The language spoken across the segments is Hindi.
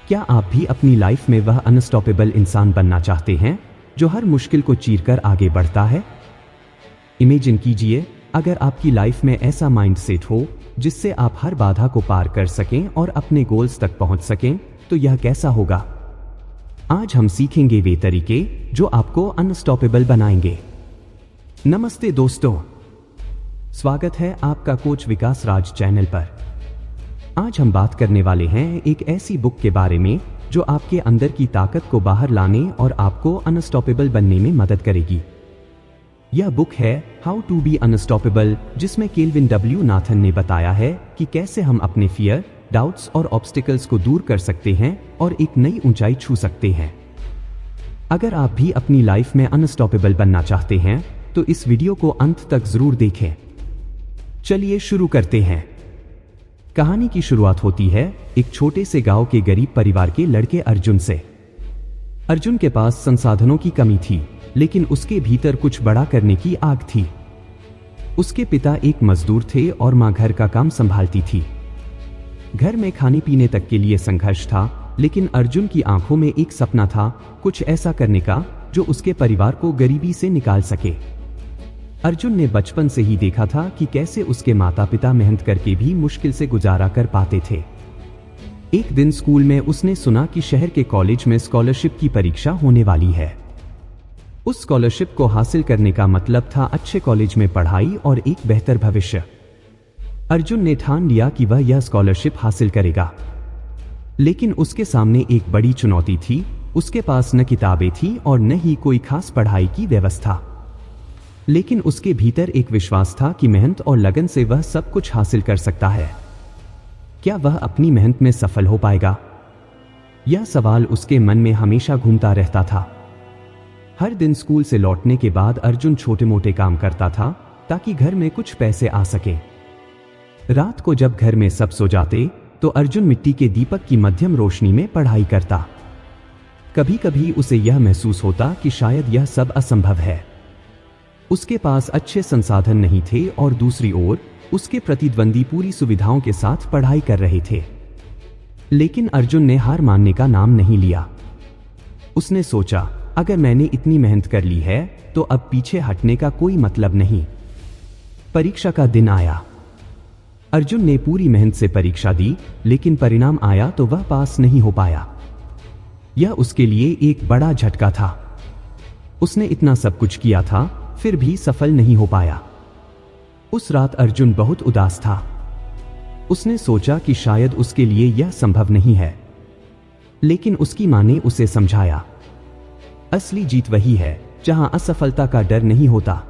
क्या आप भी अपनी लाइफ में वह अनस्टॉपेबल इंसान बनना चाहते हैं जो हर मुश्किल को चीरकर आगे बढ़ता है? इमेजिन कीजिए, अगर आपकी लाइफ में ऐसा माइंडसेट हो जिससे आप हर बाधा को पार कर सकें और अपने गोल्स तक पहुंच सकें, तो यह कैसा होगा? आज हम सीखेंगे वे तरीके जो आपको अनस्टॉपेबल बनाएंगे। नमस्ते दोस्तों, स्वागत है आपका कोच विकास राज चैनल पर। आज हम बात करने वाले हैं एक ऐसी बुक के बारे में जो आपके अंदर की ताकत को बाहर लाने और आपको अनस्टॉपेबल बनने में मदद करेगी। यह बुक है हाउ टू बी अनस्टॉपेबल, जिसमें केल्विन डब्ल्यू नाथन ने बताया है कि कैसे हम अपने फियर, डाउट्स और ऑब्स्टिकल्स को दूर कर सकते हैं और एक नई ऊंचाई छू सकते हैं। अगर आप भी अपनी लाइफ में अनस्टॉपेबल बनना चाहते हैं तो इस वीडियो को अंत तक जरूर देखें। चलिए शुरू करते हैं। कहानी की शुरुआत होती है एक छोटे से गांव के गरीब परिवार के लड़के अर्जुन से। अर्जुन के पास संसाधनों की कमी थी, लेकिन उसके भीतर कुछ बड़ा करने की आग थी। उसके पिता एक मजदूर थे और मां घर का काम संभालती थी। घर में खाने पीने तक के लिए संघर्ष था, लेकिन अर्जुन की आंखों में एक सपना था, कुछ ऐसा करने का जो उसके परिवार को गरीबी से निकाल सके। अर्जुन ने बचपन से ही देखा था कि कैसे उसके माता पिता मेहनत करके भी मुश्किल से गुजारा कर पाते थे। एक दिन स्कूल में उसने सुना कि शहर के कॉलेज में स्कॉलरशिप की परीक्षा होने वाली है। उस स्कॉलरशिप को हासिल करने का मतलब था अच्छे कॉलेज में पढ़ाई और एक बेहतर भविष्य। अर्जुन ने ठान लिया कि वह यह स्कॉलरशिप हासिल करेगा, लेकिन उसके सामने एक बड़ी चुनौती थी। उसके पास न किताबें थी और न ही कोई खास पढ़ाई की व्यवस्था, लेकिन उसके भीतर एक विश्वास था कि मेहनत और लगन से वह सब कुछ हासिल कर सकता है। क्या वह अपनी मेहनत में सफल हो पाएगा? यह सवाल उसके मन में हमेशा घूमता रहता था। हर दिन स्कूल से लौटने के बाद अर्जुन छोटे मोटे काम करता था ताकि घर में कुछ पैसे आ सके। रात को जब घर में सब सो जाते तो अर्जुन मिट्टी के दीपक की मध्यम रोशनी में पढ़ाई करता। कभी कभी उसे यह महसूस होता कि शायद यह सब असंभव है। उसके पास अच्छे संसाधन नहीं थे और दूसरी ओर उसके प्रतिद्वंदी पूरी सुविधाओं के साथ पढ़ाई कर रहे थे। लेकिन अर्जुन ने हार मानने का नाम नहीं लिया। उसने सोचा, अगर मैंने इतनी मेहनत कर ली है तो अब पीछे हटने का कोई मतलब नहीं। परीक्षा का दिन आया। अर्जुन ने पूरी मेहनत से परीक्षा दी, लेकिन परिणाम आया तो वह पास नहीं हो पाया। यह उसके लिए एक बड़ा झटका था। उसने इतना सब कुछ किया था, फिर भी सफल नहीं हो पाया। उस रात अर्जुन बहुत उदास था। उसने सोचा कि शायद उसके लिए यह संभव नहीं है, लेकिन उसकी मां ने उसे समझाया, असली जीत वही है जहां असफलता का डर नहीं होता।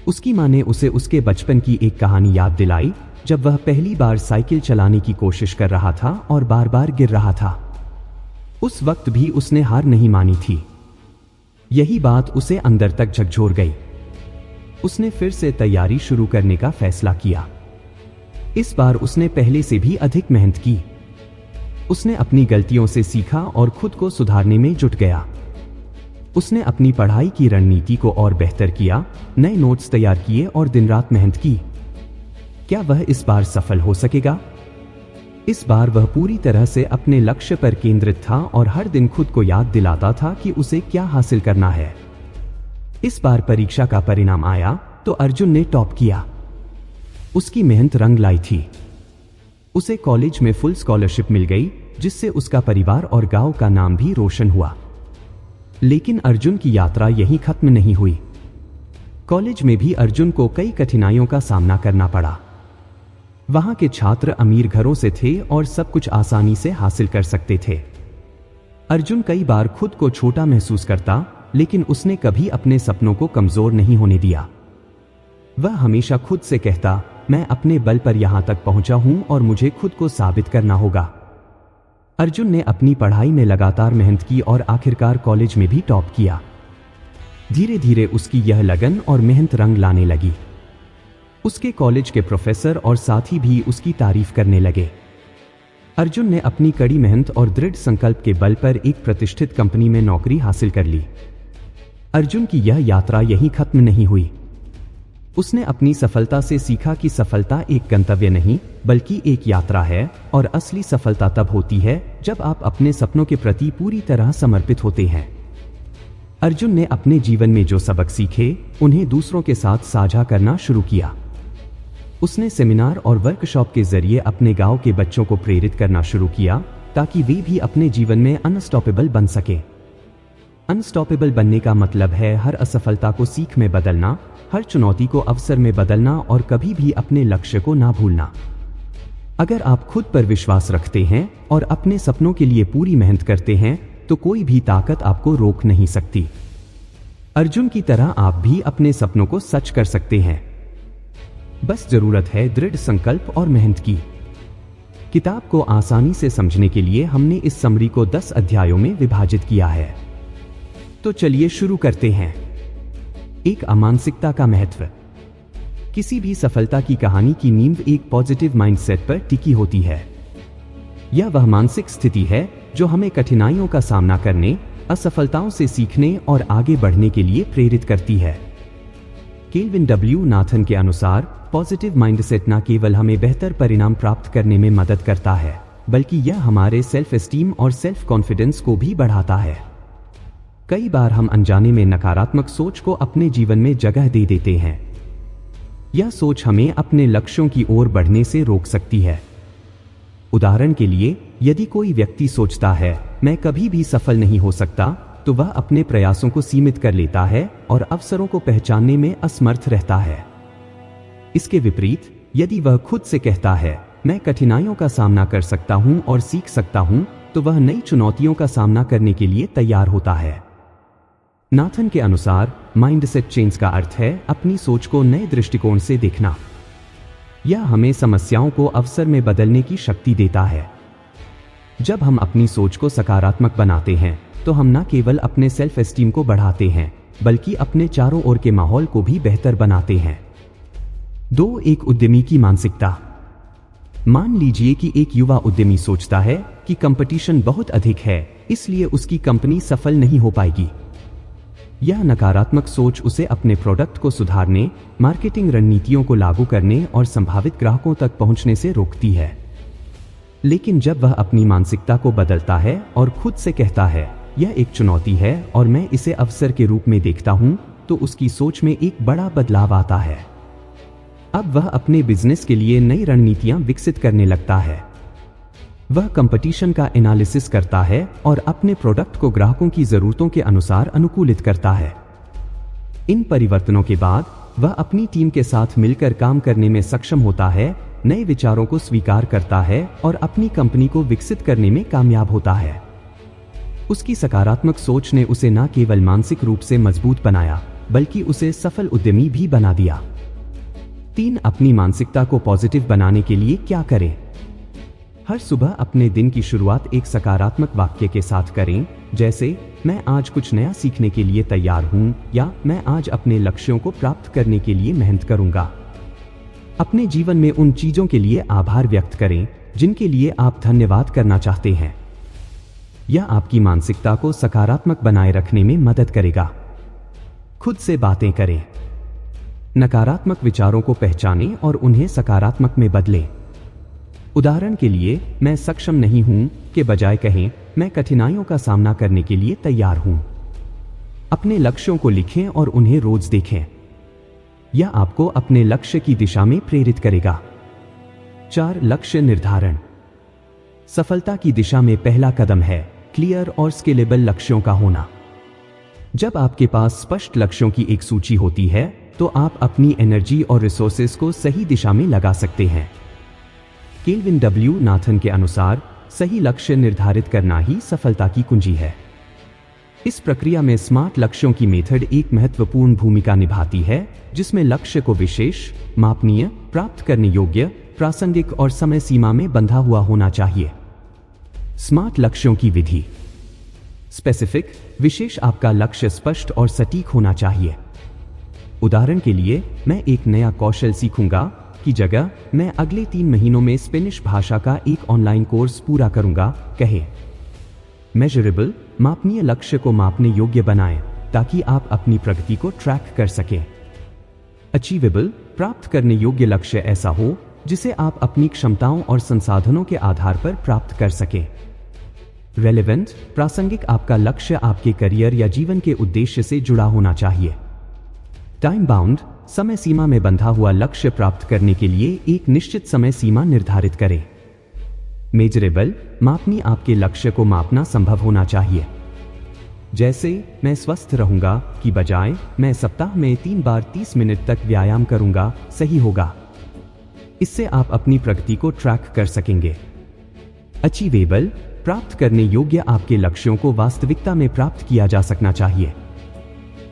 उसकी मां ने उसे उसके बचपन की एक कहानी याद दिलाई, जब वह पहली बार साइकिल चलाने की कोशिश कर रहा था और बार बार गिर रहा था। उस वक्त भी उसने हार नहीं मानी थी। यही बात उसे अंदर तक झकझोर गई। उसने फिर से तैयारी शुरू करने का फैसला किया। इस बार उसने पहले से भी अधिक मेहनत की। उसने अपनी गलतियों से सीखा और खुद को सुधारने में जुट गया। उसने अपनी पढ़ाई की रणनीति को और बेहतर किया, नए नोट्स तैयार किए और दिन रात मेहनत की। क्या वह इस बार सफल हो सकेगा? इस बार वह पूरी तरह से अपने लक्ष्य पर केंद्रित था और हर दिन खुद को याद दिलाता था कि उसे क्या हासिल करना है। इस बार परीक्षा का परिणाम आया तो अर्जुन ने टॉप किया। उसकी मेहनत रंग लाई थी। उसे कॉलेज में फुल स्कॉलरशिप मिल गई, जिससे उसका परिवार और गांव का नाम भी रोशन हुआ। लेकिन अर्जुन की यात्रा यहीं खत्म नहीं हुई। कॉलेज में भी अर्जुन को कई कठिनाइयों का सामना करना पड़ा। वहां के छात्र अमीर घरों से थे और सब कुछ आसानी से हासिल कर सकते थे। अर्जुन कई बार खुद को छोटा महसूस करता, लेकिन उसने कभी अपने सपनों को कमजोर नहीं होने दिया। वह हमेशा खुद से कहता, मैं अपने बल पर यहां तक पहुंचा हूं और मुझे खुद को साबित करना होगा। अर्जुन ने अपनी पढ़ाई में लगातार मेहनत की और आखिरकार कॉलेज में भी टॉप किया। धीरे धीरे उसकी यह लगन और मेहनत रंग लाने लगी। उसके कॉलेज के प्रोफेसर और साथी भी उसकी तारीफ करने लगे। अर्जुन ने अपनी कड़ी मेहनत और दृढ़ संकल्प के बल पर एक प्रतिष्ठित कंपनी में नौकरी हासिल कर ली। अर्जुन की यह यात्रा यहीं खत्म नहीं हुई। उसने अपनी सफलता से सीखा कि सफलता एक गंतव्य नहीं बल्कि एक यात्रा है और असली सफलता तब होती है जब आप अपने सपनों के प्रति पूरी तरह समर्पित होते हैं। अर्जुन ने अपने जीवन में जो सबक सीखे उन्हें दूसरों के साथ साझा करना शुरू किया। उसने सेमिनार और वर्कशॉप के जरिए अपने गांव के बच्चों को प्रेरित करना शुरू किया ताकि वे भी अपने जीवन में अनस्टॉपेबल बन सके। अनस्टॉपेबल बनने का मतलब है हर असफलता को सीख में बदलना, हर चुनौती को अवसर में बदलना और कभी भी अपने लक्ष्य को ना भूलना। अगर आप खुद पर विश्वास रखते हैं और अपने सपनों के लिए पूरी मेहनत करते हैं तो कोई भी ताकत आपको रोक नहीं सकती। अर्जुन की तरह आप भी अपने सपनों को सच कर सकते हैं। बस जरूरत है दृढ़ संकल्प और मेहनत की। किताब को आसानी से समझने के लिए हमने इस समरी को 10 अध्यायों में विभाजित किया है। तो चलिए शुरू करते हैं। एक अमानसिकता का महत्व। किसी भी सफलता की कहानी की नींव एक पॉजिटिव माइंडसेट पर टिकी होती है। यह वह मानसिक स्थिति है जो हमें कठिनाइयों का सामना करने, असफलताओं से सीखने और आगे बढ़ने के लिए प्रेरित करती है। केल्विन डब्ल्यू नाथन के अनुसार पॉजिटिव माइंडसेट न केवल हमें बेहतर परिणाम प्राप्त करने में मदद करता है बल्कि यह हमारे सेल्फ एस्टीम और सेल्फ कॉन्फिडेंस को भी बढ़ाता है। कई बार हम अनजाने में नकारात्मक सोच को अपने जीवन में जगह दे देते हैं। यह सोच हमें अपने लक्ष्यों की ओर बढ़ने से रोक सकती है। उदाहरण के लिए, यदि कोई व्यक्ति सोचता है मैं कभी भी सफल नहीं हो सकता, तो वह अपने प्रयासों को सीमित कर लेता है और अवसरों को पहचानने में असमर्थ रहता है। इसके विपरीत, यदि वह खुद से कहता है मैं कठिनाइयों का सामना कर सकता हूं और सीख सकता हूं, तो वह नई चुनौतियों का सामना करने के लिए तैयार होता है। नाथन के अनुसार माइंडसेट चेंज का अर्थ है अपनी सोच को नए दृष्टिकोण से देखना। यह हमें समस्याओं को अवसर में बदलने की शक्ति देता है। जब हम अपनी सोच को सकारात्मक बनाते हैं तो हम न केवल अपने सेल्फ एस्टीम को बढ़ाते हैं बल्कि अपने चारों ओर के माहौल को भी बेहतर बनाते हैं। 2. एक उद्यमी की मानसिकता। मान लीजिए कि एक युवा उद्यमी सोचता है कि कंपटीशन बहुत अधिक है, इसलिए उसकी कंपनी सफल नहीं हो पाएगी। यह नकारात्मक सोच उसे अपने प्रोडक्ट को सुधारने, मार्केटिंग रणनीतियों को लागू करने और संभावित ग्राहकों तक पहुंचने से रोकती है। लेकिन जब वह अपनी मानसिकता को बदलता है और खुद से कहता है यह एक चुनौती है और मैं इसे अवसर के रूप में देखता हूं, तो उसकी सोच में एक बड़ा बदलाव आता है। अब वह अपने बिजनेस के लिए नई रणनीतियां विकसित करने लगता है। वह कंपटीशन का एनालिसिस करता है और अपने प्रोडक्ट को ग्राहकों की जरूरतों के अनुसार अनुकूलित करता है। इन परिवर्तनों के बाद वह अपनी टीम के साथ मिलकर काम करने में सक्षम होता है, नए विचारों को स्वीकार करता है और अपनी कंपनी को विकसित करने में कामयाब होता है। उसकी सकारात्मक सोच ने उसे न केवल मानसिक रूप से मजबूत बनाया बल्कि उसे सफल उद्यमी भी बना दिया। 3. अपनी मानसिकता को पॉजिटिव बनाने के लिए क्या करें? हर सुबह अपने दिन की शुरुआत एक सकारात्मक वाक्य के साथ करें, जैसे मैं आज कुछ नया सीखने के लिए तैयार हूं या मैं आज अपने लक्ष्यों को प्राप्त करने के लिए मेहनत करूंगा। अपने जीवन में उन चीजों के लिए आभार व्यक्त करें जिनके लिए आप धन्यवाद करना चाहते हैं। यह आपकी मानसिकता को सकारात्मक बनाए रखने में मदद करेगा। खुद से बातें करें। नकारात्मक विचारों को पहचानें और उन्हें सकारात्मक में बदलें। उदाहरण के लिए, मैं सक्षम नहीं हूं के बजाय कहें मैं कठिनाइयों का सामना करने के लिए तैयार हूं। अपने लक्ष्यों को लिखें और उन्हें रोज देखें। यह आपको अपने लक्ष्य की दिशा में प्रेरित करेगा। 4. लक्ष्य निर्धारण। सफलता की दिशा में पहला कदम है क्लियर और स्केलेबल लक्ष्यों का होना। जब आपके पास स्पष्ट लक्ष्यों की एक सूची होती है तो आप अपनी एनर्जी और रिसोर्सेज को सही दिशा में लगा सकते हैं। केल्विन डब्ल्यू नाथन के अनुसार सही लक्ष्य निर्धारित करना ही सफलता की कुंजी है। इस प्रक्रिया में स्मार्ट लक्ष्यों की मेथड एक महत्वपूर्ण भूमिका निभाती है, जिसमें लक्ष्य को विशेष, मापनीय, प्राप्त करने योग्य, प्रासंगिक और समय सीमा में बंधा हुआ होना चाहिए। स्मार्ट लक्ष्यों की विधि। स्पेसिफिक, विशेष, आपका लक्ष्य स्पष्ट और सटीक होना चाहिए। उदाहरण के लिए, मैं एक नया कौशल सीखूंगा की जगह मैं अगले 3 महीनों में स्पेनिश भाषा का एक ऑनलाइन कोर्स पूरा करूंगा कहें। मेजरेबल, मापनीय लक्ष्य को मापने योग्य बनाएं ताकि आप अपनी प्रगति को ट्रैक कर सकें। अचीवेबल, प्राप्त करने योग्य लक्ष्य ऐसा हो जिसे आप अपनी क्षमताओं और संसाधनों के आधार पर प्राप्त कर सकें। रेलेवेंट, प्रासंगिक, आपका लक्ष्य आपके करियर या जीवन के उद्देश्य से जुड़ा होना चाहिए। टाइम बाउंड, समय सीमा में बंधा हुआ लक्ष्य प्राप्त करने के लिए एक निश्चित समय सीमा निर्धारित करें। मेजरेबल, मापनीय, आपके लक्ष्य को मापना संभव होना चाहिए। जैसे मैं स्वस्थ रहूंगा की बजाय मैं सप्ताह में 3 बार 30 मिनट तक व्यायाम करूंगा सही होगा। इससे आप अपनी प्रगति को ट्रैक कर सकेंगे। अचीवेबल, प्राप्त करने योग्य, आपके लक्ष्यों को वास्तविकता में प्राप्त किया जा सकना चाहिए।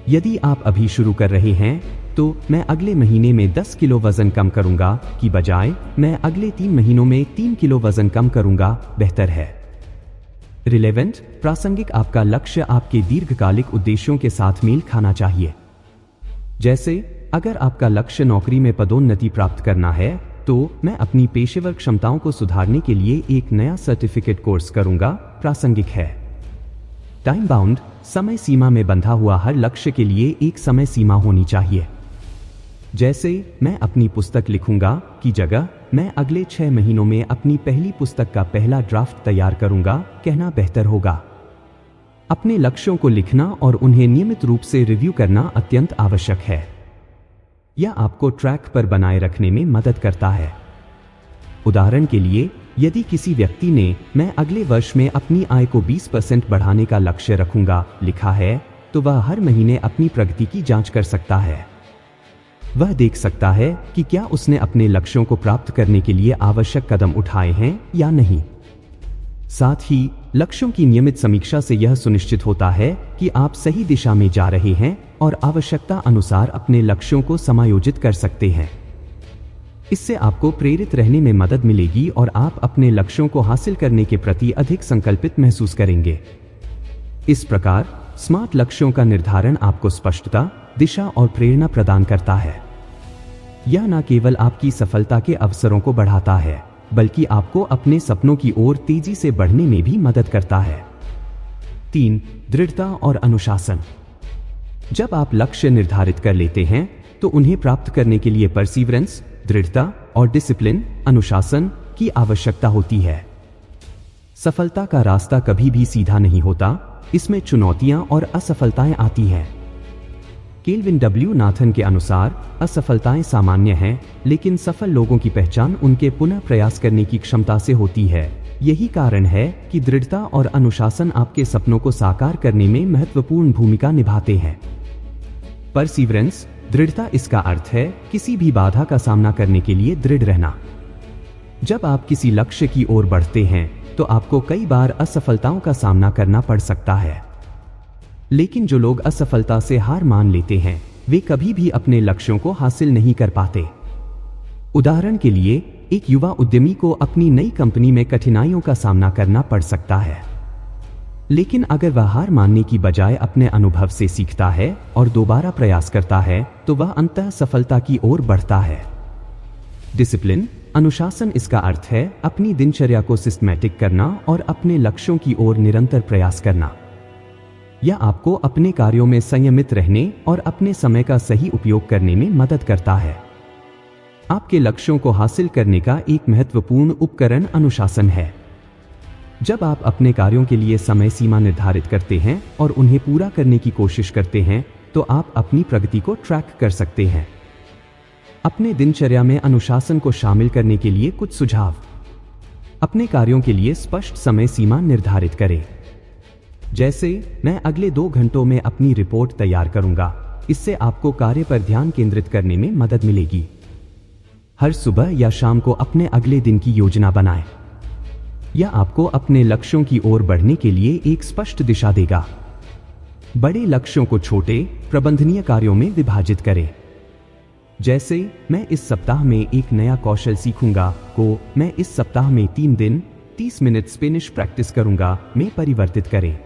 यदि आप अभी शुरू कर रहे हैं तो मैं अगले महीने में 10 किलो वजन कम करूंगा की बजाय मैं अगले 3 महीनों में 3 किलो वजन कम करूंगा बेहतर है। रिलेवेंट, प्रासंगिक, आपका लक्ष्य आपके दीर्घकालिक उद्देश्यों के साथ मेल खाना चाहिए। जैसे अगर आपका लक्ष्य नौकरी में पदोन्नति प्राप्त करना है तो मैं अपनी पेशेवर क्षमताओं को सुधारने के लिए एक नया सर्टिफिकेट कोर्स करूंगा, प्रासंगिक है। टाइम बाउंड, समय सीमा में बंधा हुआ हर लक्ष्य के लिए एक समय सीमा होनी चाहिए। जैसे मैं अपनी पुस्तक लिखूंगा की जगह मैं अगले 6 महीनों में अपनी पहली पुस्तक का पहला ड्राफ्ट तैयार करूंगा कहना बेहतर होगा। अपने लक्ष्यों को लिखना और उन्हें नियमित रूप से रिव्यू करना अत्यंत आवश्यक है। यह आपको ट्रैक पर बनाए रखने में मदद करता है। उदाहरण के लिए, यदि किसी व्यक्ति ने मैं अगले वर्ष में अपनी आय को 20% बढ़ाने का लक्ष्य रखूंगा लिखा है, तो वह हर महीने अपनी प्रगति की जांच कर सकता है। वह देख सकता है कि क्या उसने अपने लक्ष्यों को प्राप्त करने के लिए आवश्यक कदम उठाए हैं या नहीं। साथ ही लक्ष्यों की नियमित समीक्षा से यह सुनिश्चित होता है कि आप सही दिशा में जा रहे हैं और आवश्यकता अनुसार अपने लक्ष्यों को समायोजित कर सकते हैं। इससे आपको प्रेरित रहने में मदद मिलेगी और आप अपने लक्ष्यों को हासिल करने के प्रति अधिक संकल्पित महसूस करेंगे। इस प्रकार स्मार्ट लक्ष्यों का निर्धारण आपको स्पष्टता, दिशा और प्रेरणा प्रदान करता है। यह न केवल आपकी सफलता के अवसरों को बढ़ाता है, बल्कि आपको अपने सपनों की ओर तेजी से बढ़ने में भी मदद करता है। 3. दृढ़ता और अनुशासन। जब आप लक्ष्य निर्धारित कर लेते हैं तो उन्हें प्राप्त करने के लिए परसीवरेंस, दृढ़ता और डिसिप्लिन, अनुशासन की आवश्यकता होती है। सफलता का रास्ता कभी भी सीधा नहीं होता, इसमें चुनौतियां और असफलताएं आती हैं। केल्विन डब्ल्यू नाथन के अनुसार असफलताएं सामान्य हैं, लेकिन सफल लोगों की पहचान उनके पुनः प्रयास करने की क्षमता से होती है। यही कारण है कि दृढ़ता और अनुशासन आपके सपनों को साकार करने में महत्वपूर्ण भूमिका निभाते हैं। परसीवरेंस, दृढ़ता, इसका अर्थ है किसी भी बाधा का सामना करने के लिए दृढ़ रहना। जब आप किसी लक्ष्य की ओर बढ़ते हैं तो आपको कई बार असफलताओं का सामना करना पड़ सकता है, लेकिन जो लोग असफलता से हार मान लेते हैं वे कभी भी अपने लक्ष्यों को हासिल नहीं कर पाते। उदाहरण के लिए, एक युवा उद्यमी को अपनी नई कंपनी में कठिनाइयों का सामना करना पड़ सकता है, लेकिन अगर वह हार मानने की बजाय अपने अनुभव से सीखता है और दोबारा प्रयास करता है तो वह अंततः सफलता की ओर बढ़ता है। डिसिप्लिन, अनुशासन, इसका अर्थ है अपनी दिनचर्या को सिस्टमैटिक करना और अपने लक्ष्यों की ओर निरंतर प्रयास करना। यह आपको अपने कार्यों में संयमित रहने और अपने समय का सही उपयोग करने में मदद करता है। आपके लक्ष्यों को हासिल करने का एक महत्वपूर्ण उपकरण अनुशासन है। जब आप अपने कार्यों के लिए समय सीमा निर्धारित करते हैं और उन्हें पूरा करने की कोशिश करते हैं तो आप अपनी प्रगति को ट्रैक कर सकते हैं। अपने दिनचर्या में अनुशासन को शामिल करने के लिए कुछ सुझाव। अपने कार्यों के लिए स्पष्ट समय सीमा निर्धारित करें। जैसे मैं अगले 2 घंटों में अपनी रिपोर्ट तैयार करूंगा। इससे आपको कार्य पर ध्यान केंद्रित करने में मदद मिलेगी। हर सुबह या शाम को अपने अगले दिन की योजना बनाएं। यह आपको अपने लक्ष्यों की ओर बढ़ने के लिए एक स्पष्ट दिशा देगा। बड़े लक्ष्यों को छोटे, प्रबंधनीय कार्यों में विभाजित करें। जैसे मैं इस सप्ताह में एक नया कौशल सीखूंगा को मैं इस सप्ताह में 3 दिन 30 मिनट स्पेनिश प्रैक्टिस करूंगा में परिवर्तित करें।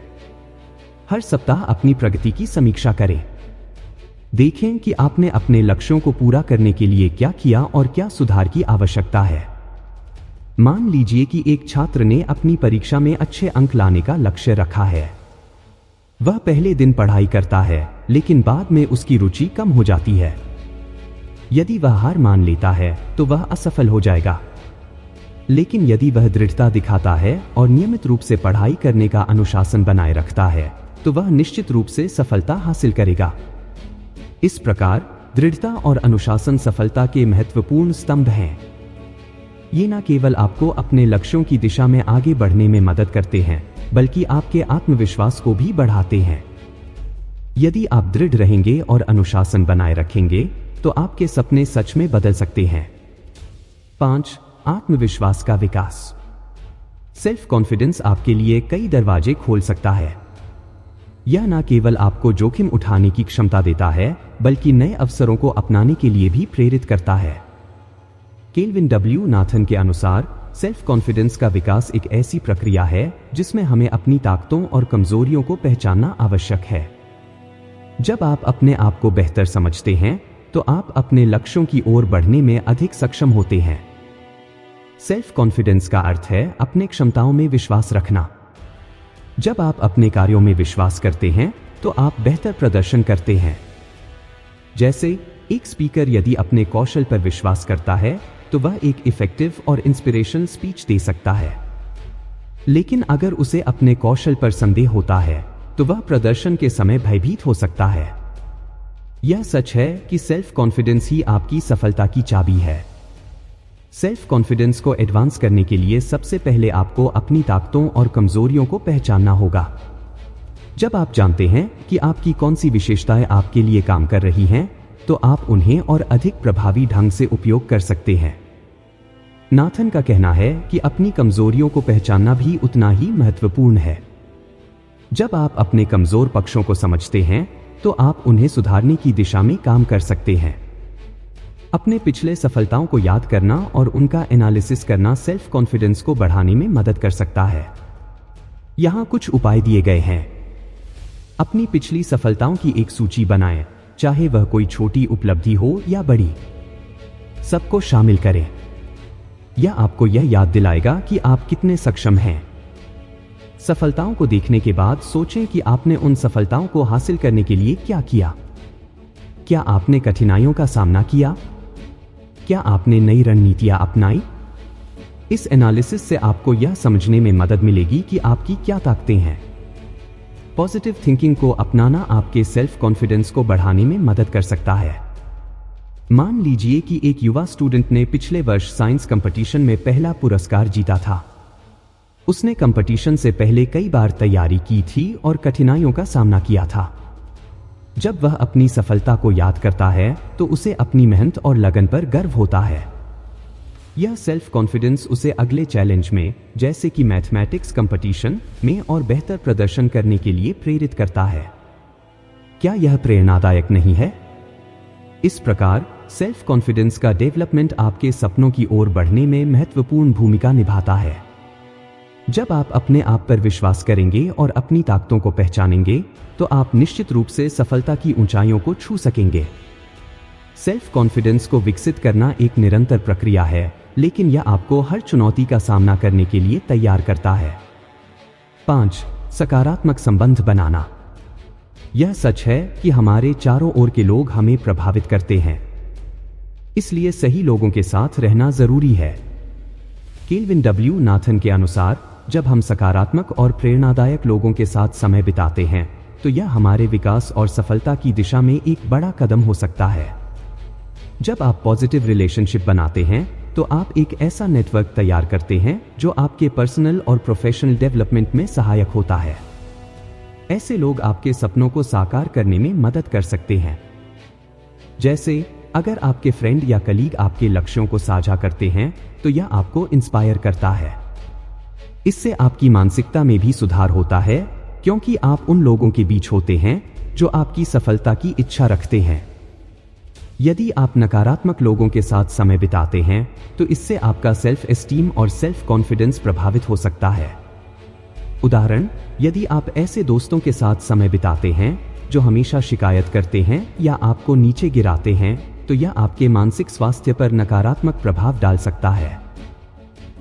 हर सप्ताह अपनी प्रगति की समीक्षा करें। देखें कि आपने अपने लक्ष्यों को पूरा करने के लिए क्या किया और क्या सुधार की आवश्यकता है। मान लीजिए कि एक छात्र ने अपनी परीक्षा में अच्छे अंक लाने का लक्ष्य रखा है। वह पहले दिन पढ़ाई करता है, लेकिन बाद में उसकी रुचि कम हो जाती है। यदि वह हार मान लेता है तो वह असफल हो जाएगा। लेकिन यदि वह दृढ़ता दिखाता है और नियमित रूप से पढ़ाई करने का अनुशासन बनाए रखता है तो वह निश्चित रूप से सफलता हासिल करेगा। इस प्रकार दृढ़ता और अनुशासन सफलता के महत्वपूर्ण स्तंभ हैं। ये न केवल आपको अपने लक्ष्यों की दिशा में आगे बढ़ने में मदद करते हैं, बल्कि आपके आत्मविश्वास को भी बढ़ाते हैं। यदि आप दृढ़ रहेंगे और अनुशासन बनाए रखेंगे तो आपके सपने सच में बदल सकते हैं। 5. आत्मविश्वास का विकास। सेल्फ कॉन्फिडेंस आपके लिए कई दरवाजे खोल सकता है। यह न केवल आपको जोखिम उठाने की क्षमता देता है, बल्कि नए अवसरों को अपनाने के लिए भी प्रेरित करता है। केल्विन डब्ल्यू नाथन के अनुसार सेल्फ कॉन्फिडेंस का विकास एक ऐसी प्रक्रिया है जिसमें हमें अपनी ताकतों और कमजोरियों को पहचानना आवश्यक है। जब आप अपने आप को बेहतर समझते हैं तो आप अपने लक्ष्यों की ओर बढ़ने में अधिक सक्षम होते हैं। सेल्फ कॉन्फिडेंस का अर्थ है अपने क्षमताओं में विश्वास रखना। जब आप अपने कार्यों में विश्वास करते हैं तो आप बेहतर प्रदर्शन करते हैं। जैसे एक स्पीकर यदि अपने कौशल पर विश्वास करता है तो वह एक इफेक्टिव और इंस्पिरेशनल स्पीच दे सकता है। लेकिन अगर उसे अपने कौशल पर संदेह होता है तो वह प्रदर्शन के समय भयभीत हो सकता है। यह सच है कि सेल्फ कॉन्फिडेंस ही आपकी सफलता की चाबी है। सेल्फ कॉन्फिडेंस को एडवांस करने के लिए सबसे पहले आपको अपनी ताकतों और कमजोरियों को पहचानना होगा। जब आप जानते हैं कि आपकी कौन सी विशेषताएं आपके लिए काम कर रही हैं, तो आप उन्हें और अधिक प्रभावी ढंग से उपयोग कर सकते हैं। नाथन का कहना है कि अपनी कमजोरियों को पहचानना भी उतना ही महत्वपूर्ण है। जब आप अपने कमजोर पक्षों को समझते हैं तो आप उन्हें सुधारने की दिशा में काम कर सकते हैं। अपने पिछले सफलताओं को याद करना और उनका एनालिसिस करना सेल्फ कॉन्फिडेंस को बढ़ाने में मदद कर सकता है। यहां कुछ उपाय दिए गए हैं। अपनी पिछली सफलताओं की एक सूची बनाएं, चाहे वह कोई छोटी उपलब्धि हो या बड़ी। सबको शामिल करें। यह आपको यह याद दिलाएगा कि आप कितने सक्षम हैं। सफलताओं को देखने के बाद सोचें कि आपने उन सफलताओं को हासिल करने के लिए क्या किया। क्या आपने कठिनाइयों का सामना किया? क्या आपने नई रणनीतियां अपनाई? इस एनालिसिस से आपको यह समझने में मदद मिलेगी कि आपकी क्या ताकतें हैं। पॉजिटिव थिंकिंग को अपनाना आपके सेल्फ कॉन्फिडेंस को बढ़ाने में मदद कर सकता है। मान लीजिए कि एक युवा स्टूडेंट ने पिछले वर्ष साइंस कंपटीशन में पहला पुरस्कार जीता था। उसने कंपटीशन से पहले कई बार तैयारी की थी और कठिनाइयों का सामना किया था। जब वह अपनी सफलता को याद करता है तो उसे अपनी मेहनत और लगन पर गर्व होता है। यह सेल्फ कॉन्फिडेंस उसे अगले चैलेंज में, जैसे कि मैथमेटिक्स कंपटीशन में, और बेहतर प्रदर्शन करने के लिए प्रेरित करता है। क्या यह प्रेरणादायक नहीं है? इस प्रकार सेल्फ कॉन्फिडेंस का डेवलपमेंट आपके सपनों की ओर बढ़ने में महत्वपूर्ण भूमिका निभाता है। जब आप अपने आप पर विश्वास करेंगे और अपनी ताकतों को पहचानेंगे तो आप निश्चित रूप से सफलता की ऊंचाइयों को छू सकेंगे। सेल्फ कॉन्फिडेंस को विकसित करना एक निरंतर प्रक्रिया है, लेकिन यह आपको हर चुनौती का सामना करने के लिए तैयार करता है। 5. सकारात्मक संबंध बनाना। यह सच है कि हमारे चारों ओर के लोग हमें प्रभावित करते हैं, इसलिए सही लोगों के साथ रहना जरूरी है। केल्विन डब्ल्यू नाथन के अनुसार जब हम सकारात्मक और प्रेरणादायक लोगों के साथ समय बिताते हैं तो यह हमारे विकास और सफलता की दिशा में एक बड़ा कदम हो सकता है। जब आप पॉजिटिव रिलेशनशिप बनाते हैं तो आप एक ऐसा नेटवर्क तैयार करते हैं जो आपके पर्सनल और प्रोफेशनल डेवलपमेंट में सहायक होता है। ऐसे लोग आपके सपनों को साकार करने में मदद कर सकते हैं। जैसे अगर आपके फ्रेंड या कलीग आपके लक्ष्यों को साझा करते हैं तो यह आपको इंस्पायर करता है। इससे आपकी मानसिकता में भी सुधार होता है, क्योंकि आप उन लोगों के बीच होते हैं जो आपकी सफलता की इच्छा रखते हैं। यदि आप नकारात्मक लोगों के साथ समय बिताते हैं तो इससे आपका सेल्फ एस्टीम और सेल्फ कॉन्फिडेंस प्रभावित हो सकता है। उदाहरण, यदि आप ऐसे दोस्तों के साथ समय बिताते हैं जो हमेशा शिकायत करते हैं या आपको नीचे गिराते हैं तो यह आपके मानसिक स्वास्थ्य पर नकारात्मक प्रभाव डाल सकता है।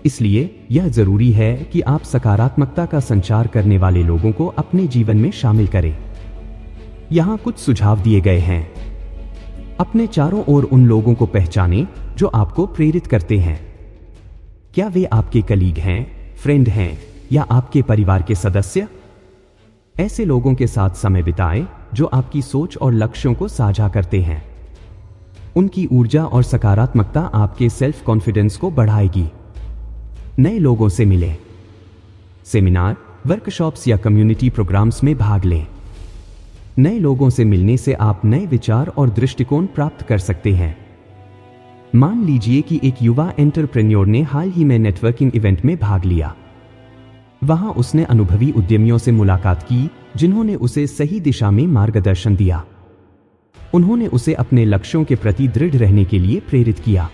इसलिए यह जरूरी है कि आप सकारात्मकता का संचार करने वाले लोगों को अपने जीवन में शामिल करें। यहाँ कुछ सुझाव दिए गए हैं। अपने चारों ओर उन लोगों को पहचानें जो आपको प्रेरित करते हैं। क्या वे आपके कलीग हैं, फ्रेंड हैं या आपके परिवार के सदस्य? ऐसे लोगों के साथ समय बिताएं जो आपकी सोच और लक्ष्यों को साझा करते हैं। उनकी ऊर्जा और सकारात्मकता आपके सेल्फ कॉन्फिडेंस को बढ़ाएगी। नए लोगों से मिलें। सेमिनार, वर्कशॉप्स या कम्युनिटी प्रोग्राम्स में भाग लें। नए लोगों से मिलने से आप नए विचार और दृष्टिकोण प्राप्त कर सकते हैं। मान लीजिए कि एक युवा एंटरप्रेन्योर ने हाल ही में नेटवर्किंग इवेंट में भाग लिया। वहां उसने अनुभवी उद्यमियों से मुलाकात की जिन्होंने उसे सही दिशा में मार्गदर्शन दिया। उन्होंने उसे अपने लक्ष्यों के प्रति दृढ़ रहने के लिए प्रेरित किया।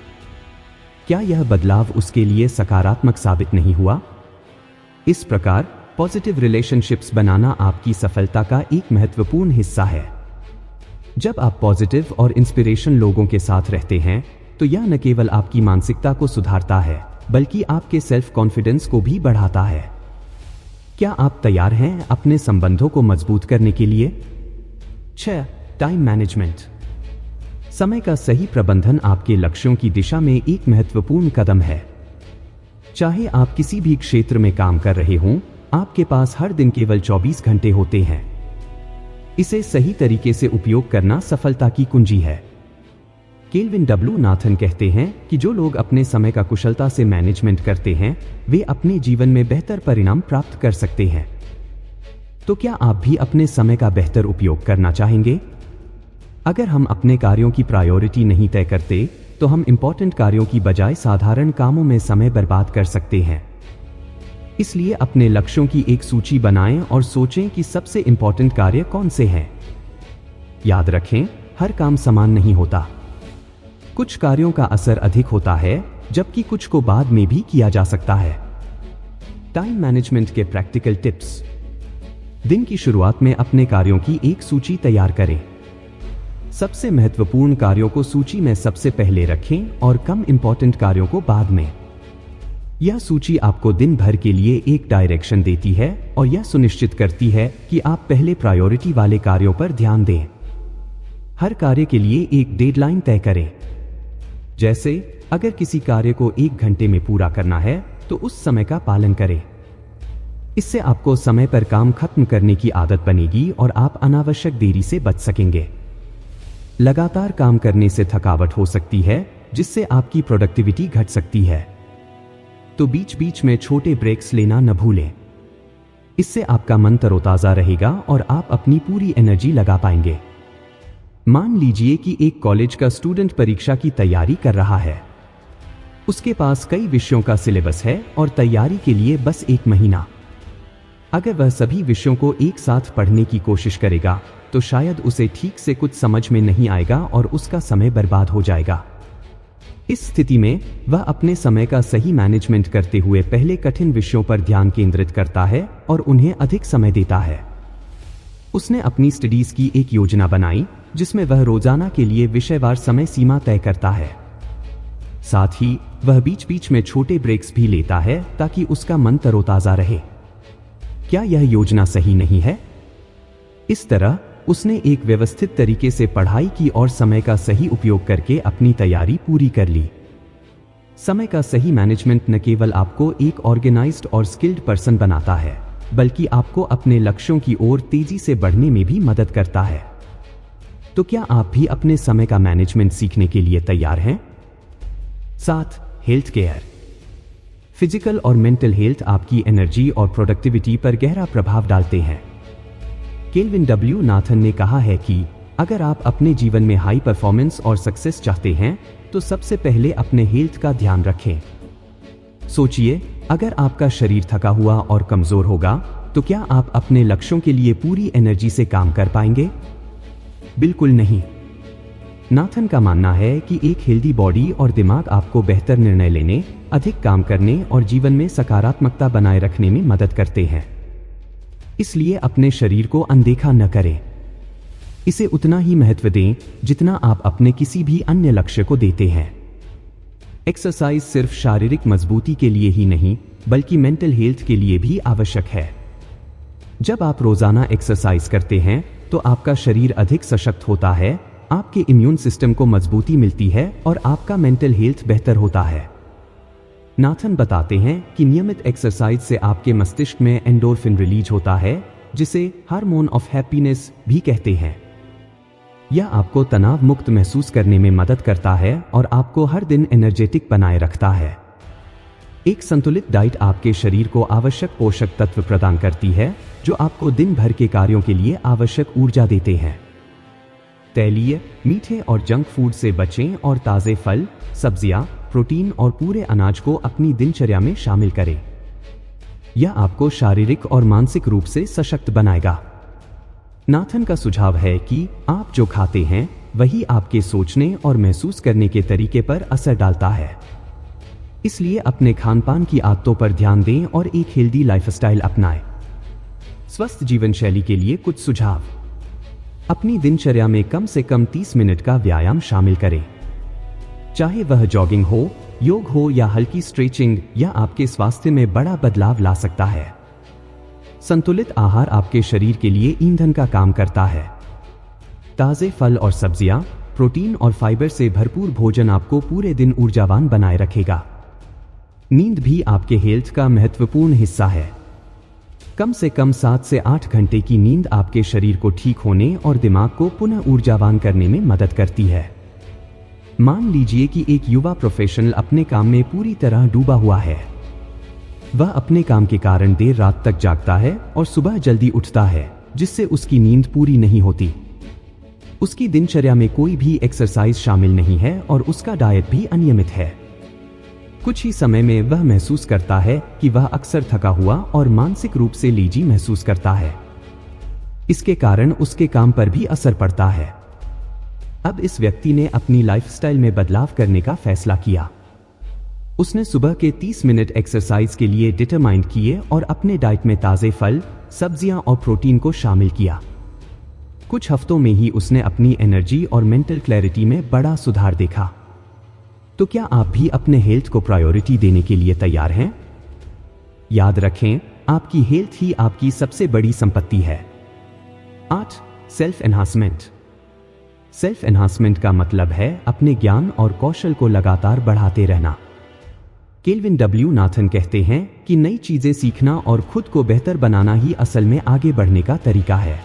क्या यह बदलाव उसके लिए सकारात्मक साबित नहीं हुआ? इस प्रकार पॉजिटिव रिलेशनशिप्स बनाना आपकी सफलता का एक महत्वपूर्ण हिस्सा है। जब आप पॉजिटिव और इंस्पिरेशन लोगों के साथ रहते हैं तो यह न केवल आपकी मानसिकता को सुधारता है बल्कि आपके सेल्फ कॉन्फिडेंस को भी बढ़ाता है। क्या आप तैयार हैं अपने संबंधों को मजबूत करने के लिए? 6. Time management. समय का सही प्रबंधन आपके लक्ष्यों की दिशा में एक महत्वपूर्ण कदम है। चाहे आप किसी भी क्षेत्र में काम कर रहे हों, आपके पास हर दिन केवल 24 घंटे होते हैं। इसे सही तरीके से उपयोग करना सफलता की कुंजी है। केल्विन डब्ल्यू नाथन कहते हैं कि जो लोग अपने समय का कुशलता से मैनेजमेंट करते हैं वे अपने जीवन में बेहतर परिणाम प्राप्त कर सकते हैं। तो क्या आप भी अपने समय का बेहतर उपयोग करना चाहेंगे? अगर हम अपने कार्यों की प्रायोरिटी नहीं तय करते तो हम इंपॉर्टेंट कार्यों की बजाय साधारण कामों में समय बर्बाद कर सकते हैं। इसलिए अपने लक्ष्यों की एक सूची बनाएं और सोचें कि सबसे इंपॉर्टेंट कार्य कौन से हैं। याद रखें, हर काम समान नहीं होता। कुछ कार्यों का असर अधिक होता है जबकि कुछ को बाद में भी किया जा सकता है। टाइम मैनेजमेंट के प्रैक्टिकल टिप्स। दिन की शुरुआत में अपने कार्यों की एक सूची तैयार करें। सबसे महत्वपूर्ण कार्यों को सूची में सबसे पहले रखें और कम इंपॉर्टेंट कार्यों को बाद में। यह सूची आपको दिन भर के लिए एक डायरेक्शन देती है और यह सुनिश्चित करती है कि आप पहले प्रायोरिटी वाले कार्यों पर ध्यान दें। हर कार्य के लिए एक डेडलाइन तय करें। जैसे अगर किसी कार्य को 1 घंटे में पूरा करना है तो उस समय का पालन करें। इससे आपको समय पर काम खत्म करने की आदत बनेगी और आप अनावश्यक देरी से बच सकेंगे। लगातार काम करने से थकावट हो सकती है जिससे आपकी प्रोडक्टिविटी घट सकती है। तो बीच बीच में छोटे ब्रेक्स लेना न भूलें। इससे आपका मन तरोताजा रहेगा और आप अपनी पूरी एनर्जी लगा पाएंगे। मान लीजिए कि एक कॉलेज का स्टूडेंट परीक्षा की तैयारी कर रहा है। उसके पास कई विषयों का सिलेबस है और तैयारी के लिए बस 1 महीना। अगर वह सभी विषयों को एक साथ पढ़ने की कोशिश करेगा तो शायद उसे ठीक से कुछ समझ में नहीं आएगा और उसका समय बर्बाद हो जाएगा। इस स्थिति में वह अपने समय का सही मैनेजमेंट करते हुए पहले कठिन विषयों पर ध्यान केंद्रित करता है और उन्हें अधिक समय देता है। उसने अपनी स्टडीज की एक योजना बनाई जिसमें वह रोजाना के लिए विषयवार समय सीमा तय करता है। साथ ही वह बीच बीच में छोटे ब्रेक्स भी लेता है ताकि उसका मन तरोताजा रहे। क्या यह योजना सही नहीं है? इस तरह उसने एक व्यवस्थित तरीके से पढ़ाई की और समय का सही उपयोग करके अपनी तैयारी पूरी कर ली। समय का सही मैनेजमेंट न केवल आपको एक ऑर्गेनाइज्ड और स्किल्ड पर्सन बनाता है बल्कि आपको अपने लक्ष्यों की ओर तेजी से बढ़ने में भी मदद करता है। तो क्या आप भी अपने समय का मैनेजमेंट सीखने के लिए तैयार हैं? 7. Health care. फिजिकल और मेंटल हेल्थ आपकी एनर्जी और प्रोडक्टिविटी पर गहरा प्रभाव डालते हैं। केल्विन डब्ल्यू नाथन ने कहा है कि अगर आप अपने जीवन में हाई परफॉर्मेंस और सक्सेस चाहते हैं तो सबसे पहले अपने हेल्थ का ध्यान रखें। सोचिए, अगर आपका शरीर थका हुआ और कमजोर होगा तो क्या आप अपने लक्ष्यों के लिए पूरी एनर्जी से काम कर पाएंगे? बिल्कुल नहीं। नाथन का मानना है कि एक हेल्दी बॉडी और दिमाग आपको बेहतर निर्णय लेने, अधिक काम करने और जीवन में सकारात्मकता बनाए रखने में मदद करते हैं। इसलिए अपने शरीर को अनदेखा न करें। इसे उतना ही महत्व दें जितना आप अपने किसी भी अन्य लक्ष्य को देते हैं। एक्सरसाइज सिर्फ शारीरिक मजबूती के लिए ही नहीं बल्कि मेंटल हेल्थ के लिए भी आवश्यक है। जब आप रोजाना एक्सरसाइज करते हैं तो आपका शरीर अधिक सशक्त होता है, आपके इम्यून सिस्टम को मजबूती मिलती है और आपका मेंटल हेल्थ बेहतर होता है। नाथन बताते हैं कि नियमित एक्सरसाइज से आपके मस्तिष्क में एंडोर्फिन रिलीज होता है, जिसे हार्मोन ऑफ हैप्पीनेस भी कहते हैं। यह आपको तनाव मुक्त महसूस करने में मदद करता है और आपको हर दिन एनर्जेटिक बनाए रखता है। एक संतुलित डाइट आपके शरीर को आवश्यक पोषक तत्व प्रदान करती है, जो आपको दिन भर के कार्यों के लिए आवश्यक ऊर्जा देते हैं। तैलीय, मीठे और जंक फूड से बचें और ताज़े फल, सब्जियां, प्रोटीन और पूरे अनाज को अपनी दिनचर्या में शामिल करें। यह आपको शारीरिक और मानसिक रूप से सशक्त बनाएगा। नाथन का सुझाव है कि आप जो खाते हैं वही आपके सोचने और महसूस करने के तरीके पर असर डालता है। इसलिए अपने खानपान की आदतों पर ध्यान दें और एक हेल्दी लाइफस्टाइल अपनाएं। स्वस्थ जीवन शैली के लिए कुछ सुझाव। अपनी दिनचर्या में कम से कम 30 मिनट का व्यायाम शामिल करें। चाहे वह जॉगिंग हो, योग हो या हल्की स्ट्रेचिंग, यह आपके स्वास्थ्य में बड़ा बदलाव ला सकता है। संतुलित आहार आपके शरीर के लिए ईंधन का काम करता है। ताजे फल और सब्जियां, प्रोटीन और फाइबर से भरपूर भोजन आपको पूरे दिन ऊर्जावान बनाए रखेगा। नींद भी आपके हेल्थ का महत्वपूर्ण हिस्सा है। कम से कम 7 से 8 घंटे की नींद आपके शरीर को ठीक होने और दिमाग को पुनः ऊर्जावान करने में मदद करती है। मान लीजिए कि एक युवा प्रोफेशनल अपने काम में पूरी तरह डूबा हुआ है। वह अपने काम के कारण देर रात तक जागता है और सुबह जल्दी उठता है, जिससे उसकी नींद पूरी नहीं होती। उसकी दिनचर्या में कोई भी एक्सरसाइज शामिल नहीं है और उसका डाइट भी अनियमित है। कुछ ही समय में वह महसूस करता है कि वह अक्सर थका हुआ और मानसिक रूप से लेजी महसूस करता है। इसके कारण उसके काम पर भी असर पड़ता है। अब इस व्यक्ति ने अपनी लाइफस्टाइल में बदलाव करने का फैसला किया। उसने सुबह के 30 मिनट एक्सरसाइज के लिए डिटरमाइंड किए और अपने डाइट में ताजे फल, सब्जियां और प्रोटीन को शामिल किया। कुछ हफ्तों में ही उसने अपनी एनर्जी और मेंटल क्लैरिटी में बड़ा सुधार देखा। तो क्या आप भी अपने हेल्थ को प्रायोरिटी देने के लिए तैयार हैं? याद रखें, आपकी हेल्थ ही आपकी सबसे बड़ी संपत्ति है। 8. Self enhancement. सेल्फ एनहांसमेंट का मतलब है अपने ज्ञान और कौशल को लगातार बढ़ाते रहना। केल्विन डब्ल्यू नाथन कहते हैं कि नई चीजें सीखना और खुद को बेहतर बनाना ही असल में आगे बढ़ने का तरीका है।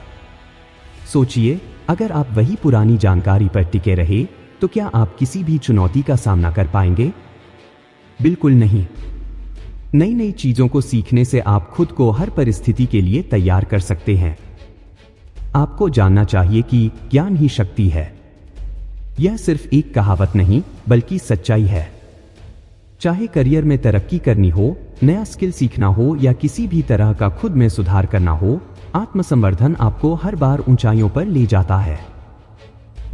सोचिए, अगर आप वही पुरानी जानकारी पर टिके रहे तो क्या आप किसी भी चुनौती का सामना कर पाएंगे? बिल्कुल नहीं। नई नई चीजों को सीखने से आप खुद को हर परिस्थिति के लिए तैयार कर सकते हैं। आपको जानना चाहिए कि ज्ञान ही शक्ति है। यह सिर्फ एक कहावत नहीं, बल्कि सच्चाई है। चाहे करियर में तरक्की करनी हो, नया स्किल सीखना हो या किसी भी तरह का खुद में सुधार करना हो, आत्मसंवर्धन आपको हर बार ऊंचाइयों पर ले जाता है।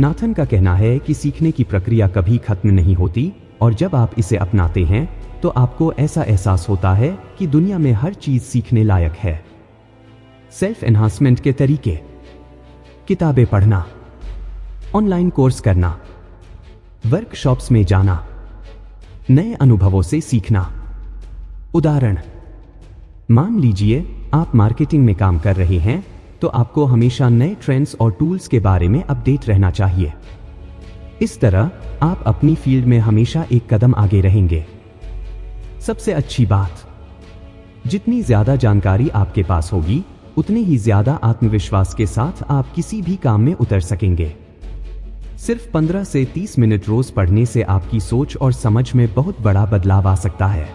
नाथन का कहना है कि सीखने की प्रक्रिया कभी खत्म नहीं होती और जब आप इसे अपनाते हैं तो आपको ऐसा एहसास होता है कि दुनिया में हर चीज सीखने लायक है। सेल्फ एनहांसमेंट के तरीके: किताबें पढ़ना, ऑनलाइन कोर्स करना, वर्कशॉप्स में जाना, नए अनुभवों से सीखना। उदाहरण: मान लीजिए आप मार्केटिंग में काम कर रहे हैं, तो आपको हमेशा नए ट्रेंड्स और टूल्स के बारे में अपडेट रहना चाहिए। इस तरह आप अपनी फील्ड में हमेशा एक कदम आगे रहेंगे। सबसे अच्छी बात, जितनी ज्यादा जानकारी आपके पास होगी, उतने ही ज्यादा आत्मविश्वास के साथ आप किसी भी काम में उतर सकेंगे। सिर्फ 15 से 30 मिनट रोज पढ़ने से आपकी सोच और समझ में बहुत बड़ा बदलाव आ सकता है।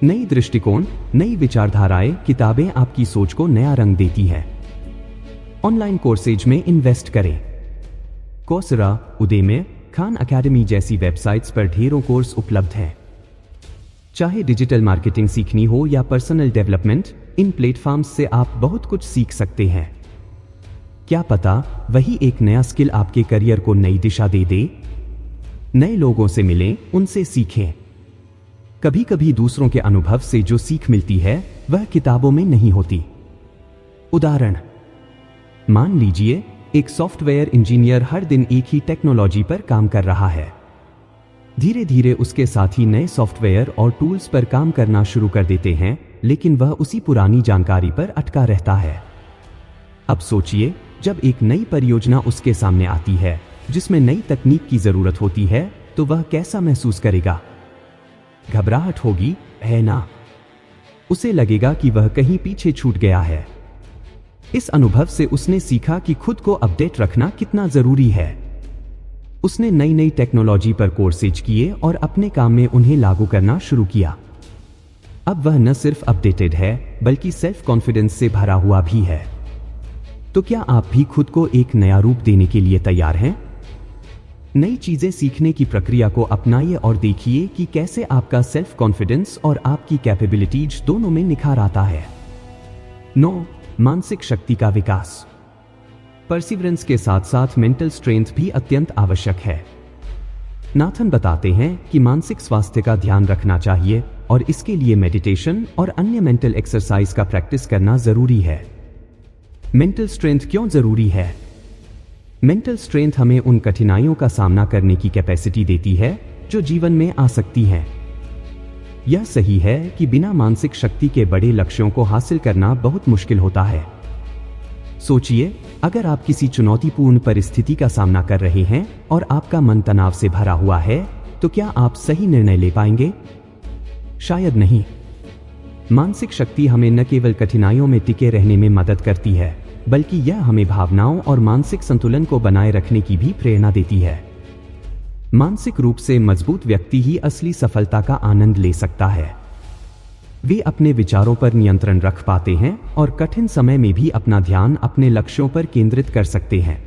नई दृष्टिकोण, नई विचारधाराएं, किताबें आपकी सोच को नया रंग देती है। ऑनलाइन कोर्सेज में इन्वेस्ट करें। कोर्सेरा, उदेमी, खान अकेडमी जैसी वेबसाइट्स पर ढेरों कोर्स उपलब्ध हैं। चाहे डिजिटल मार्केटिंग सीखनी हो या पर्सनल डेवलपमेंट, इन प्लेटफॉर्म्स से आप बहुत कुछ सीख सकते हैं। क्या पता वही एक नया स्किल आपके करियर को नई दिशा दे दे। नए लोगों से मिलें, उनसे सीखें। कभी कभी दूसरों के अनुभव से जो सीख मिलती है वह किताबों में नहीं होती। उदाहरण: मान लीजिए एक सॉफ्टवेयर इंजीनियर हर दिन एक ही टेक्नोलॉजी पर काम कर रहा है। धीरे धीरे उसके साथी नए सॉफ्टवेयर और टूल्स पर काम करना शुरू कर देते हैं, लेकिन वह उसी पुरानी जानकारी पर अटका रहता है। अब सोचिए, जब एक नई परियोजना उसके सामने आती है जिसमें नई तकनीक की जरूरत होती है तो वह कैसा महसूस करेगा? घबराहट होगी, है ना? उसे लगेगा कि वह कहीं पीछे छूट गया है। इस अनुभव से उसने सीखा कि खुद को अपडेट रखना कितना जरूरी है। उसने नई नई टेक्नोलॉजी पर कोर्सेज किए और अपने काम में उन्हें लागू करना शुरू किया। अब वह न सिर्फ अपडेटेड है बल्कि सेल्फ कॉन्फिडेंस से भरा हुआ भी है। तो क्या आप भी खुद को एक नया रूप देने के लिए तैयार हैं? नई चीजें सीखने की प्रक्रिया को अपनाइए और देखिए कि कैसे आपका सेल्फ कॉन्फिडेंस और आपकी कैपेबिलिटीज दोनों में निखार आता है। 9. मानसिक शक्ति का विकास। परसिवरेंस के साथ साथ मेंटल स्ट्रेंथ भी अत्यंत आवश्यक है। नाथन बताते हैं कि मानसिक स्वास्थ्य का ध्यान रखना चाहिए और इसके लिए मेडिटेशन और अन्य मेंटल एक्सरसाइज का प्रैक्टिस करना जरूरी है। मेंटल स्ट्रेंथ क्यों जरूरी है? मेंटल स्ट्रेंथ हमें उन कठिनाइयों का सामना करने की कैपेसिटी देती है जो जीवन में आ सकती हैं। यह सही है कि बिना मानसिक शक्ति के बड़े लक्ष्यों को हासिल करना बहुत मुश्किल होता है। सोचिए, अगर आप किसी चुनौतीपूर्ण परिस्थिति का सामना कर रहे हैं और आपका मन तनाव से भरा हुआ है, तो क्या आप सही निर्णय ले पाएंगे? शायद नहीं। मानसिक शक्ति हमें न केवल कठिनाइयों में टिके रहने में मदद करती है, बल्कि यह हमें भावनाओं और मानसिक संतुलन को बनाए रखने की भी प्रेरणा देती है। मानसिक रूप से मजबूत व्यक्ति ही असली सफलता का आनंद ले सकता है। वे अपने विचारों पर नियंत्रण रख पाते हैं और कठिन समय में भी अपना ध्यान अपने लक्ष्यों पर केंद्रित कर सकते हैं।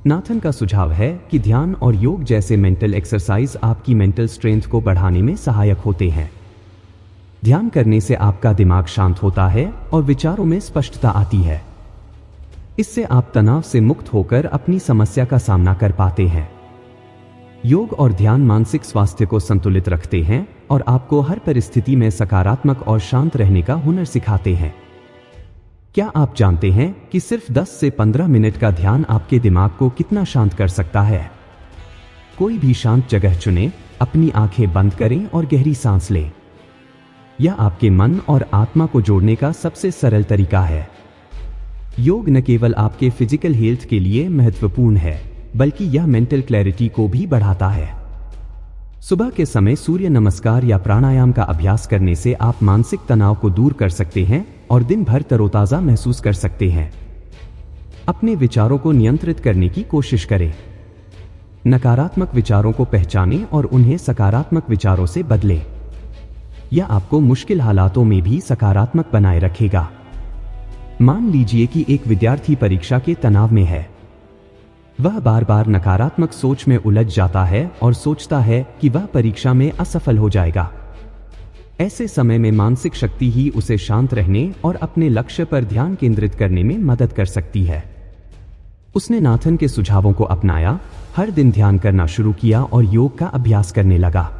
नाथन का सुझाव है कि ध्यान और योग जैसे मेंटल एक्सरसाइज आपकी मेंटल स्ट्रेंथ को बढ़ाने में सहायक होते हैं। ध्यान करने से आपका दिमाग शांत होता है और विचारों में स्पष्टता आती है। इससे आप तनाव से मुक्त होकर अपनी समस्या का सामना कर पाते हैं। योग और ध्यान मानसिक स्वास्थ्य को संतुलित रखते हैं और आपको हर परिस्थिति में सकारात्मक और शांत रहने का हुनर सिखाते हैं। क्या आप जानते हैं कि सिर्फ 10 से 15 मिनट का ध्यान आपके दिमाग को कितना शांत कर सकता है? कोई भी शांत जगह चुनें, अपनी आंखें बंद करें और गहरी सांस लें। यह आपके मन और आत्मा को जोड़ने का सबसे सरल तरीका है। योग न केवल आपके फिजिकल हेल्थ के लिए महत्वपूर्ण है, बल्कि यह मेंटल क्लैरिटी को भी बढ़ाता है। सुबह के समय सूर्य नमस्कार या प्राणायाम का अभ्यास करने से आप मानसिक तनाव को दूर कर सकते हैं और दिन भर तरोताजा महसूस कर सकते हैं। अपने विचारों को नियंत्रित करने की कोशिश करें। नकारात्मक विचारों को पहचानें और उन्हें सकारात्मक विचारों से बदलें। यह आपको मुश्किल हालातों में भी सकारात्मक बनाए रखेगा। मान लीजिए कि एक विद्यार्थी परीक्षा के तनाव में है। वह बार बार नकारात्मक सोच में उलझ जाता है और सोचता है कि वह परीक्षा में असफल हो जाएगा। ऐसे समय में मानसिक शक्ति ही उसे शांत रहने और अपने लक्ष्य पर ध्यान केंद्रित करने में मदद कर सकती है। उसने नाथन के सुझावों को अपनाया, हर दिन ध्यान करना शुरू किया और योग का अभ्यास करने लगा।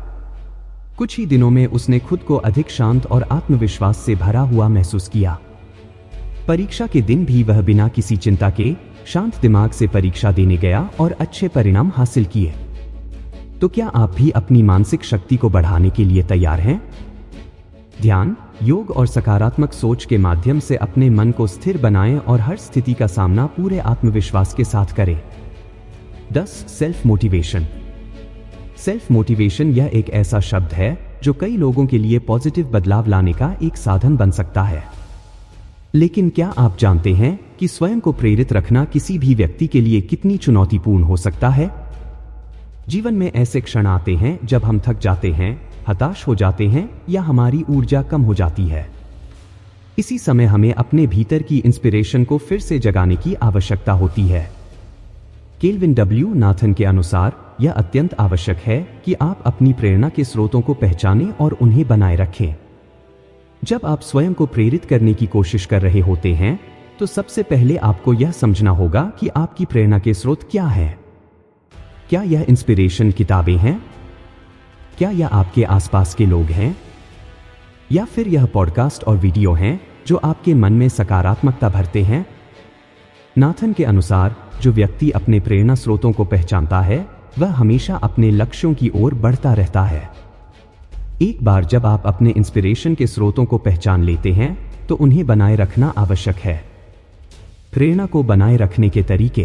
कुछ ही दिनों में उसने खुद को अधिक शांत और आत्मविश्वास से भरा हुआ महसूस किया। परीक्षा के दिन भी वह बिना किसी चिंता के शांत दिमाग से परीक्षा देने गया और अच्छे परिणाम हासिल किए। तो क्या आप भी अपनी मानसिक शक्ति को बढ़ाने के लिए तैयार हैं? ध्यान, योग और सकारात्मक सोच के माध्यम से अपने मन को स्थिर बनाएं और हर स्थिति का सामना पूरे आत्मविश्वास के साथ करें। 10. Self motivation. सेल्फ मोटिवेशन यह एक ऐसा शब्द है जो कई लोगों के लिए पॉजिटिव बदलाव लाने का एक साधन बन सकता है। लेकिन क्या आप जानते हैं कि स्वयं को प्रेरित रखना किसी भी व्यक्ति के लिए कितनी चुनौतीपूर्ण हो सकता है? जीवन में ऐसे क्षण आते हैं जब हम थक जाते हैं, हताश हो जाते हैं या हमारी ऊर्जा कम हो जाती है। इसी समय हमें अपने भीतर की इंस्पिरेशन को फिर से जगाने की आवश्यकता होती है। केल्विन डब्ल्यू नाथन के अनुसार यह अत्यंत आवश्यक है कि आप अपनी प्रेरणा के स्रोतों को पहचानें और उन्हें बनाए रखें। जब आप स्वयं को प्रेरित करने की कोशिश कर रहे होते हैं, तो सबसे पहले आपको यह समझना होगा कि आपकी प्रेरणा के स्रोत क्या है। क्या यह इंस्पिरेशन किताबें हैं? क्या यह आपके आसपास के लोग हैं? या फिर यह पॉडकास्ट और वीडियो हैं जो आपके मन में सकारात्मकता भरते हैं? नाथन के अनुसार जो व्यक्ति अपने प्रेरणा स्रोतों को पहचानता है, वह हमेशा अपने लक्ष्यों की ओर बढ़ता रहता है। एक बार जब आप अपने इंस्पिरेशन के स्रोतों को पहचान लेते हैं, तो उन्हें बनाए रखना आवश्यक है। प्रेरणा को बनाए रखने के तरीके।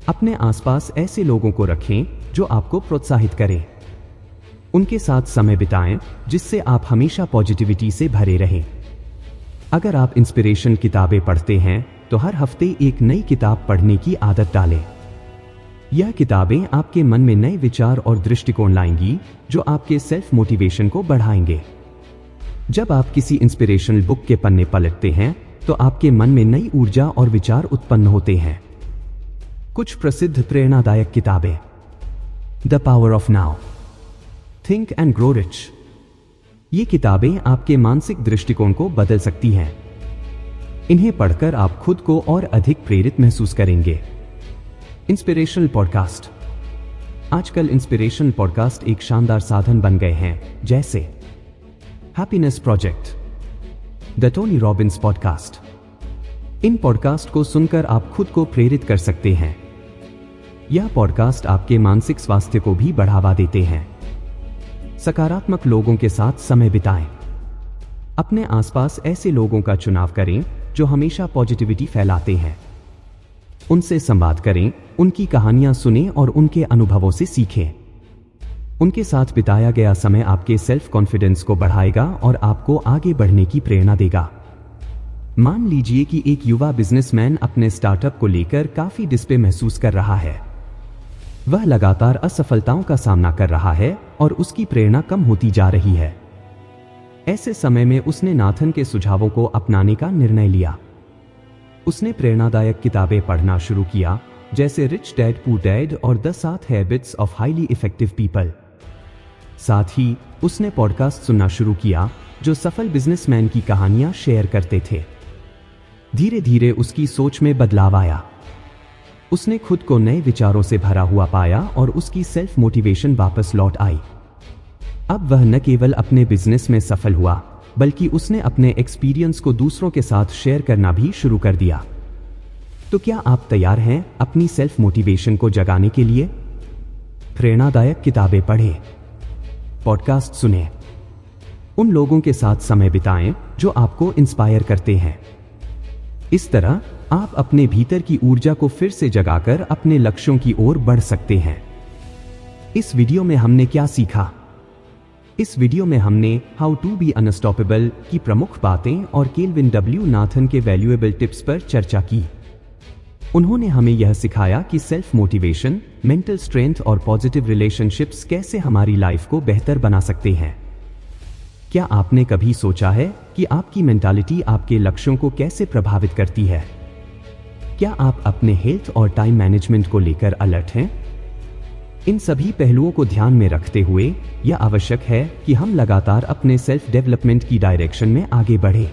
अपने आसपास ऐसे लोगों को रखें जो आपको प्रोत्साहित करें। उनके साथ समय बिताएं जिससे आप हमेशा पॉजिटिविटी से भरे रहें। अगर आप इंस्पिरेशन किताबें पढ़ते हैं तो हर हफ्ते एक नई किताब पढ़ने की आदत डालें। यह किताबें आपके मन में नए विचार और दृष्टिकोण लाएंगी जो आपके सेल्फ मोटिवेशन को बढ़ाएंगे। जब आप किसी इंस्पिरेशनल बुक के पन्ने पलटते हैं तो आपके मन में नई ऊर्जा और विचार उत्पन्न होते हैं। कुछ प्रसिद्ध प्रेरणादायक किताबें। The power of now, think and grow rich. ये किताबें आपके मानसिक दृष्टिकोण को बदल सकती हैं। इन्हें पढ़कर आप खुद को और अधिक प्रेरित महसूस करेंगे। Inspirational podcast. आजकल इंस्पिरेशनल पॉडकास्ट एक शानदार साधन बन गए हैं, जैसे happiness project, the Tony Robbins podcast. In podcast को सुनकर आप खुद को प्रेरित कर सकते हैं। यह पॉडकास्ट आपके मानसिक स्वास्थ्य को भी बढ़ावा देते हैं। सकारात्मक लोगों के साथ समय बिताएं। अपने आसपास ऐसे लोगों का चुनाव करें जो हमेशा पॉजिटिविटी फैलाते हैं। उनसे संवाद करें, उनकी कहानियां सुनें और उनके अनुभवों से सीखें। उनके साथ बिताया गया समय आपके सेल्फ कॉन्फिडेंस को बढ़ाएगा और आपको आगे बढ़ने की प्रेरणा देगा। मान लीजिए कि एक युवा बिजनेसमैन अपने स्टार्टअप को लेकर काफी डिस्पे महसूस कर रहा है। वह लगातार असफलताओं का सामना कर रहा है और उसकी प्रेरणा कम होती जा रही है। ऐसे समय में उसने नाथन के सुझावों को अपनाने का निर्णय लिया। उसने प्रेरणादायक किताबें पढ़ना शुरू किया, जैसे रिच डैड पुअर डैड और the 7 habits of highly effective people. साथ ही उसने पॉडकास्ट सुनना शुरू किया जो सफल बिजनेसमैन की कहानियां शेयर करते थे। धीरे धीरे उसकी सोच में बदलाव आया। उसने खुद को नए विचारों से भरा हुआ पाया और उसकी सेल्फ मोटिवेशन वापस लौट आई। अब वह न केवल अपने बिजनेस में सफल हुआ, बल्कि उसने अपने एक्सपीरियंस को दूसरों के साथ शेयर करना भी शुरू कर दिया। तो क्या आप तैयार हैं अपनी सेल्फ मोटिवेशन को जगाने के लिए? प्रेरणादायक किताबें पढ़ें, पॉडकास्ट सुनें, उन लोगों के साथ समय बिताएं जो आपको इंस्पायर करते हैं। इस तरह आप अपने भीतर की ऊर्जा को फिर से जगाकर अपने लक्ष्यों की ओर बढ़ सकते हैं। इस वीडियो में हमने क्या सीखा? इस वीडियो में हमने हाउ टू बी अनस्टॉपेबल की प्रमुख बातें और केल्विन डब्ल्यू नाथन के वैल्यूएबल टिप्स पर चर्चा की। उन्होंने हमें यह सिखाया कि सेल्फ मोटिवेशन, मेंटल स्ट्रेंथ और पॉजिटिव रिलेशनशिप्स कैसे हमारी लाइफ को बेहतर बना सकते हैं। क्या आपने कभी सोचा है कि आपकी मेंटालिटी आपके लक्ष्यों को कैसे प्रभावित करती है? क्या आप अपने हेल्थ और टाइम मैनेजमेंट को लेकर अलर्ट हैं? इन सभी पहलुओं को ध्यान में रखते हुए यह आवश्यक है कि हम लगातार अपने सेल्फ डेवलपमेंट की डायरेक्शन में आगे बढ़ें।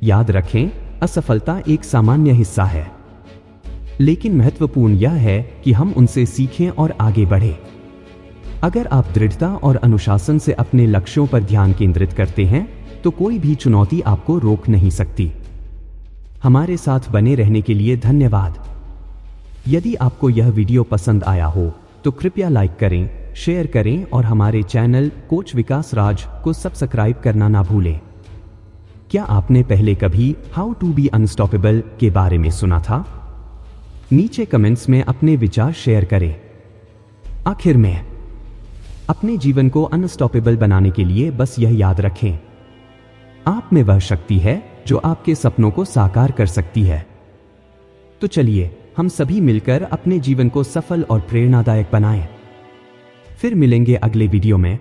याद रखें, असफलता एक सामान्य हिस्सा है, लेकिन महत्वपूर्ण यह है कि हम उनसे सीखें और आगे बढ़ें। अगर आप दृढ़ता और अनुशासन से अपने लक्ष्यों पर ध्यान केंद्रित करते हैं तो कोई भी चुनौती आपको रोक नहीं सकती। हमारे साथ बने रहने के लिए धन्यवाद। यदि आपको यह वीडियो पसंद आया हो तो कृपया लाइक करें, शेयर करें और हमारे चैनल कोच विकास राज को सब्सक्राइब करना ना भूलें। क्या आपने पहले कभी हाउ टू बी अनस्टॉपेबल के बारे में सुना था? नीचे कमेंट्स में अपने विचार शेयर करें। आखिर में, अपने जीवन को अनस्टॉपेबल बनाने के लिए बस यह याद रखें, आप में वह शक्ति है जो आपके सपनों को साकार कर सकती है। तो चलिए हम सभी मिलकर अपने जीवन को सफल और प्रेरणादायक बनाएं। फिर मिलेंगे अगले वीडियो में।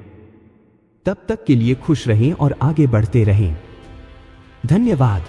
तब तक के लिए खुश रहें और आगे बढ़ते रहें। धन्यवाद।